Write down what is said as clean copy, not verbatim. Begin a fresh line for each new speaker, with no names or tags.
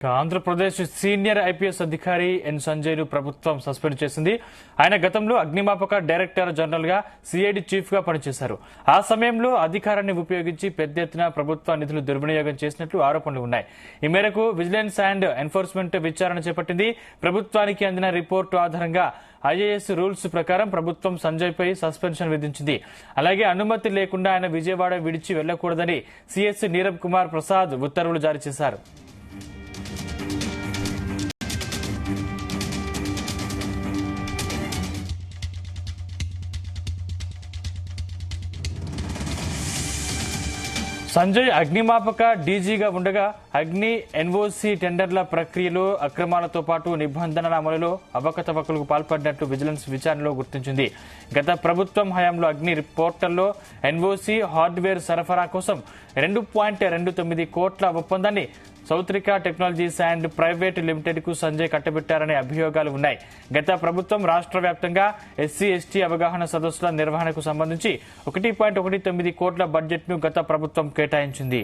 Andhra Pradesh senior IPS అధికారి ఎన్ సంజయ్ ను ప్రభుత్వం సస్పెండ్ చేసింది. ఆయన గతంలో అగ్నిమాపక డైరెక్టర్ జనరల్ గా సిఐడి చీఫ్ గా పనిచేశారు. ఆ సమయంలో అధికారాన్ని ఉపయోగించి పెద్ద ఎత్తున ప్రభుత్వ నిధులు దుర్వినియోగం చేసినట్లు ఆరోపణలు ఉన్నాయి. ఈ మేరకు విజిలెన్స్ అండ్ ఎన్ఫోర్స్మెంట్ విచారణ చేపట్టింది. ప్రభుత్వానికి అందిన రిపోర్టు ఆధారంగా ఐఏఎస్ రూల్స్ ప్రకారం ప్రభుత్వం సంజయ్ పై సస్పెన్షన్ విధించింది. అలాగే అనుమతి లేకుండా ఆయన విజయవాడ విడిచి వెళ్లకూడదని సిఎస్ నీరబ్ కుమార్ ప్రసాద్ ఉత్తర్వులు జారీ చేశారు. సంజయ్ అగ్నిమాపక డీజీగా ఉండగా అగ్ని ఎన్ఓసీ టెండర్ల ప్రక్రియలో అక్రమాలతో పాటు నిబంధనల అమలులో అవకతవకలకు పాల్పడినట్లు విజిలెన్స్ విచారణలో గుర్తించింది. గత ప్రభుత్వం హయాంలో అగ్ని పోర్టల్లో ఎన్ఓసీ హార్డ్వేర్ సరఫరా కోసం 2.29 కోట్ల ఒప్పందాన్ని సౌత్రికా టెక్నాలజీస్ అండ్ ప్రైవేట్ లిమిటెడ్ కు సంజయ్ కట్టబెట్టారనే అభియోగాలు ఉన్నాయి. గత ప్రభుత్వం రాష్ట్ర వ్యాప్తంగా ఎస్సీ ఎస్టీ అవగాహన సదస్సుల నిర్వహణకు సంబంధించి 1.19 కోట్ల బడ్జెట్ ను గత ప్రభుత్వం కేటాయించింది.